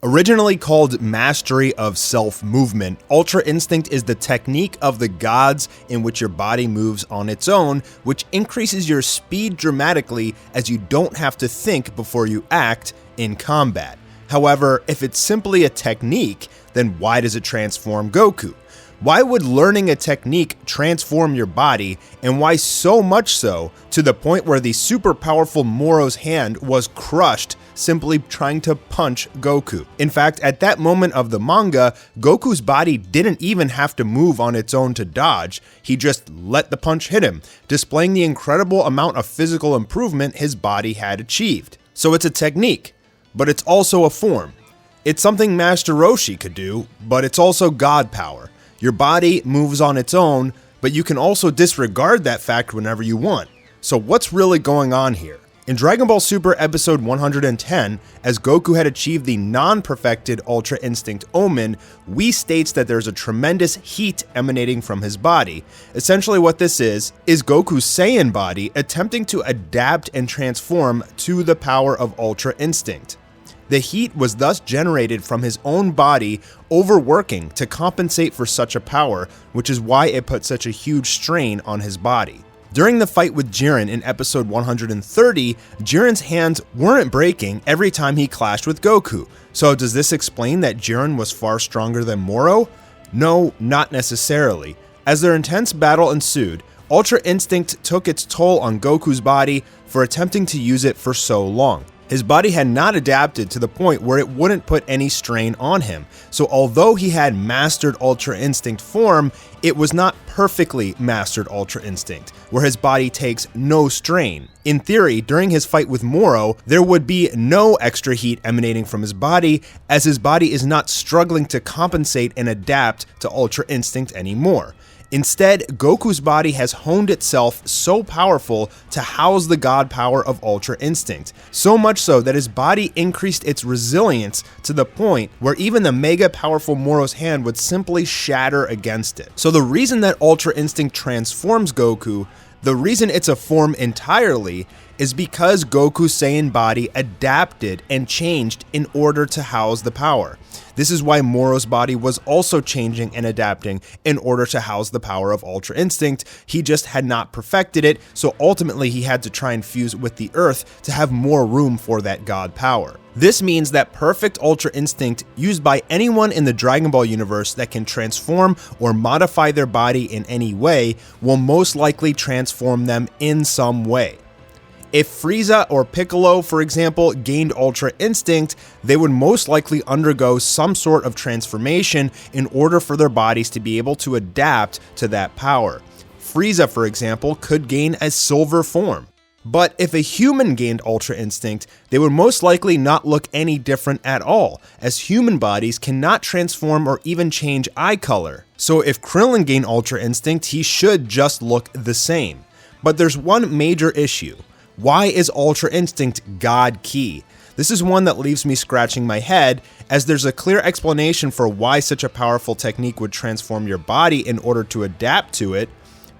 Originally called mastery of self-movement, Ultra Instinct is the technique of the gods in which your body moves on its own, which increases your speed dramatically as you don't have to think before you act in combat. However, if it's simply a technique, then why does it transform Goku? Why would learning a technique transform your body, and why so much so to the point where the super powerful Moro's hand was crushed simply trying to punch Goku? In fact, at that moment of the manga, Goku's body didn't even have to move on its own to dodge, he just let the punch hit him, displaying the incredible amount of physical improvement his body had achieved. So it's a technique, but it's also a form. It's something Master Roshi could do, but it's also God power. Your body moves on its own, but you can also disregard that fact whenever you want. So what's really going on here? In Dragon Ball Super episode 110, as Goku had achieved the non-perfected Ultra Instinct Omen, Whis states that there's a tremendous heat emanating from his body. Essentially what this is Goku's Saiyan body attempting to adapt and transform to the power of Ultra Instinct. The heat was thus generated from his own body overworking to compensate for such a power, which is why it put such a huge strain on his body. During the fight with Jiren in episode 130, Jiren's hands weren't breaking every time he clashed with Goku. So does this explain that Jiren was far stronger than Moro? No, not necessarily. As their intense battle ensued, Ultra Instinct took its toll on Goku's body for attempting to use it for so long. His body had not adapted to the point where it wouldn't put any strain on him, so although he had mastered Ultra Instinct form, it was not perfectly mastered Ultra Instinct, where his body takes no strain. In theory, during his fight with Moro, there would be no extra heat emanating from his body, as his body is not struggling to compensate and adapt to Ultra Instinct anymore. Instead, Goku's body has honed itself so powerful to house the god power of Ultra Instinct, so much so that his body increased its resilience to the point where even the mega powerful Moro's hand would simply shatter against it. So the reason that Ultra Instinct transforms Goku, the reason it's a form entirely, is because Goku's Saiyan body adapted and changed in order to house the power. This is why Moro's body was also changing and adapting in order to house the power of Ultra Instinct. He just had not perfected it, so ultimately he had to try and fuse with the Earth to have more room for that god power. This means that perfect Ultra Instinct used by anyone in the Dragon Ball universe that can transform or modify their body in any way will most likely transform them in some way. If Frieza or Piccolo, for example, gained Ultra Instinct, they would most likely undergo some sort of transformation in order for their bodies to be able to adapt to that power. Frieza, for example, could gain a silver form. But if a human gained Ultra Instinct, they would most likely not look any different at all, as human bodies cannot transform or even change eye color. So if Krillin gained Ultra Instinct, he should just look the same. But there's one major issue. Why is Ultra Instinct God Ki? This is one that leaves me scratching my head, as there's a clear explanation for why such a powerful technique would transform your body in order to adapt to it,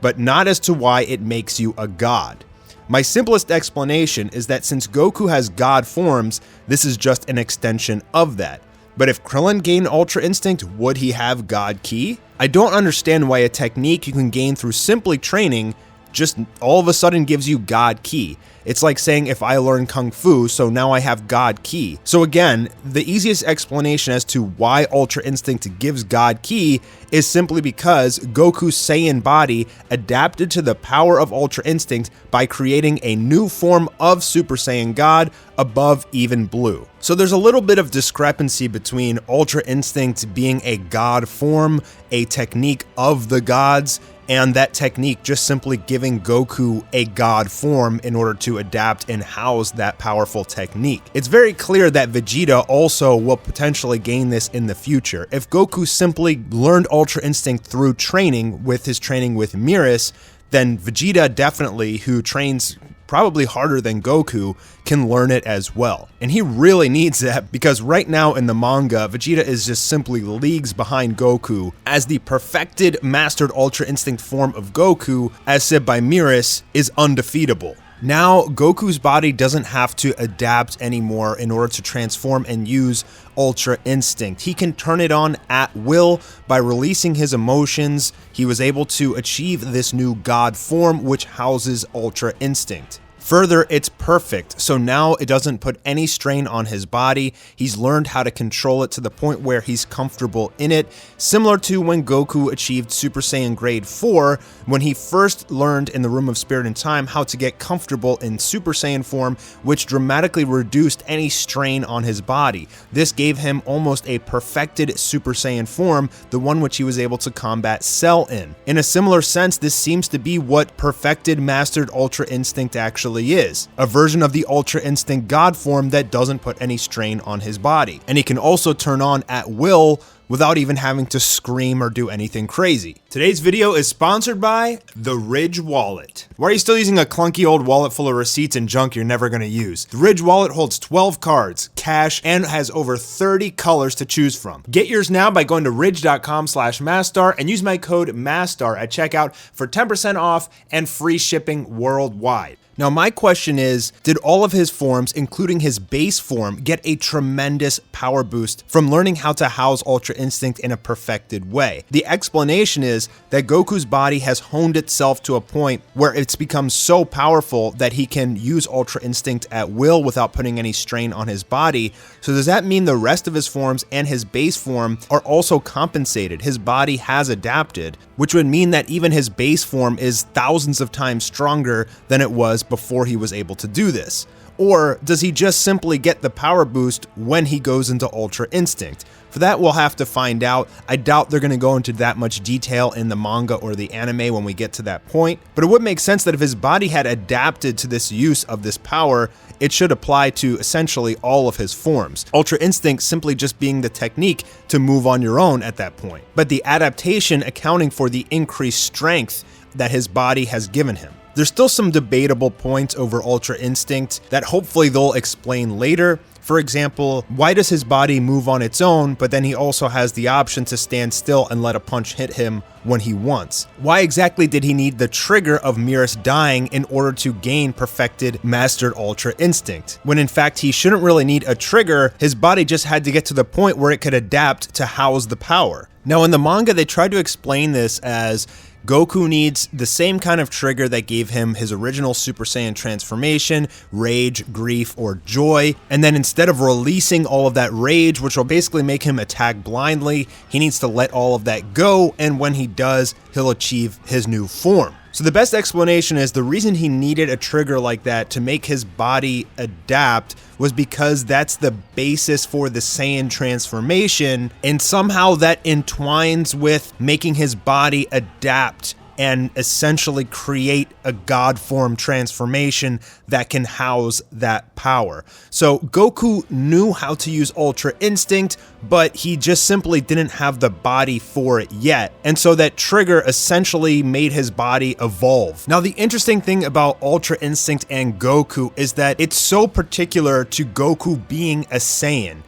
but not as to why it makes you a god. My simplest explanation is that since Goku has god forms, this is just an extension of that. But if Krillin gained Ultra Instinct, would he have God Ki? I don't understand why a technique you can gain through simply training just all of a sudden gives you God Ki. It's like saying if I learn Kung Fu, so now I have God Ki. So again, the easiest explanation as to why Ultra Instinct gives God Ki is simply because Goku's Saiyan body adapted to the power of Ultra Instinct by creating a new form of Super Saiyan God above even blue. So there's a little bit of discrepancy between Ultra Instinct being a god form, a technique of the gods, and that technique just simply giving Goku a god form in order to adapt and house that powerful technique. It's very clear that Vegeta also will potentially gain this in the future. If Goku simply learned Ultra Instinct through training with his training with Miras, then Vegeta definitely, who trains probably harder than Goku, can learn it as well. And he really needs that, because right now in the manga, Vegeta is just simply leagues behind Goku, as the perfected mastered Ultra Instinct form of Goku, as said by Miras, is undefeatable. Now, Goku's body doesn't have to adapt anymore in order to transform and use Ultra Instinct. He can turn it on at will by releasing his emotions. He was able to achieve this new God form, which houses Ultra Instinct. Further, it's perfect, so now it doesn't put any strain on his body. He's learned how to control it to the point where he's comfortable in it, similar to when Goku achieved Super Saiyan Grade 4, when he first learned in the Room of Spirit and Time how to get comfortable in Super Saiyan form, which dramatically reduced any strain on his body. This gave him almost a perfected Super Saiyan form, the one which he was able to combat Cell in. In a similar sense, this seems to be what perfected Mastered Ultra Instinct actually is, a version of the Ultra Instinct God form that doesn't put any strain on his body. And he can also turn on at will without even having to scream or do anything crazy. Today's video is sponsored by the Ridge Wallet. Why are you still using a clunky old wallet full of receipts and junk you're never gonna use? The Ridge Wallet holds 12 cards, cash, and has over 30 colors to choose from. Get yours now by going to ridge.com/Mastar and use my code MASTAR at checkout for 10% off and free shipping worldwide. Now, my question is, did all of his forms, including his base form, get a tremendous power boost from learning how to house Ultra Instinct in a perfected way? The explanation is that Goku's body has honed itself to a point where it's become so powerful that he can use Ultra Instinct at will without putting any strain on his body. So does that mean the rest of his forms and his base form are also compensated? His body has adapted, which would mean that even his base form is thousands of times stronger than it was before he was able to do this? Or does he just simply get the power boost when he goes into Ultra Instinct? For that, we'll have to find out. I doubt they're going to go into that much detail in the manga or the anime when we get to that point, but it would make sense that if his body had adapted to this use of this power, it should apply to essentially all of his forms. Ultra Instinct simply just being the technique to move on your own at that point, but the adaptation accounting for the increased strength that his body has given him. There's still some debatable points over Ultra Instinct that hopefully they'll explain later. For example, why does his body move on its own, but then he also has the option to stand still and let a punch hit him when he wants? Why exactly did he need the trigger of Mieris dying in order to gain perfected Mastered Ultra Instinct? When in fact he shouldn't really need a trigger, his body just had to get to the point where it could adapt to house the power. Now in the manga they tried to explain this as Goku needs the same kind of trigger that gave him his original Super Saiyan transformation, rage, grief, or joy, and then instead of releasing all of that rage, which will basically make him attack blindly, he needs to let all of that go, and when he does, he'll achieve his new form. So the best explanation is the reason he needed a trigger like that to make his body adapt was because that's the basis for the Saiyan transformation, and somehow that entwines with making his body adapt and essentially create a God form transformation that can house that power. So Goku knew how to use Ultra Instinct, but he just simply didn't have the body for it yet. And so that trigger essentially made his body evolve. Now, the interesting thing about Ultra Instinct and Goku is that it's so particular to Goku being a Saiyan.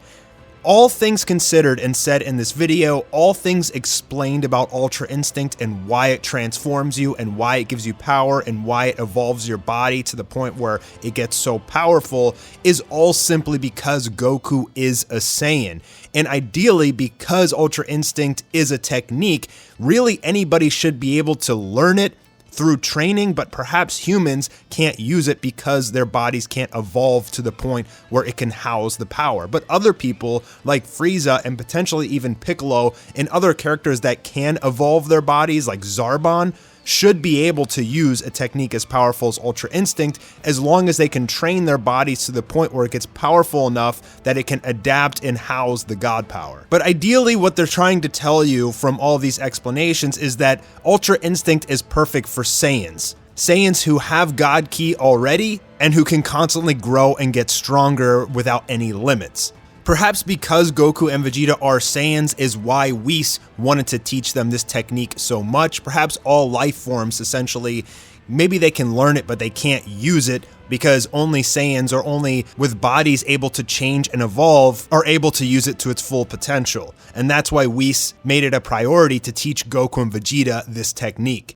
All things considered and said in this video, all things explained about Ultra Instinct and why it transforms you and why it gives you power and why it evolves your body to the point where it gets so powerful is all simply because Goku is a Saiyan. And ideally, because Ultra Instinct is a technique, really anybody should be able to learn it through training, but perhaps humans can't use it because their bodies can't evolve to the point where it can house the power. But other people like Frieza and potentially even Piccolo and other characters that can evolve their bodies like Zarbon should be able to use a technique as powerful as Ultra Instinct as long as they can train their bodies to the point where it gets powerful enough that it can adapt and house the God power. But ideally, what they're trying to tell you from all of these explanations is that Ultra Instinct is perfect for Saiyans. Saiyans who have God Ki already and who can constantly grow and get stronger without any limits. Perhaps because Goku and Vegeta are Saiyans is why Whis wanted to teach them this technique so much. Perhaps all life forms essentially, maybe they can learn it, but they can't use it because only Saiyans or only with bodies able to change and evolve are able to use it to its full potential. And that's why Whis made it a priority to teach Goku and Vegeta this technique.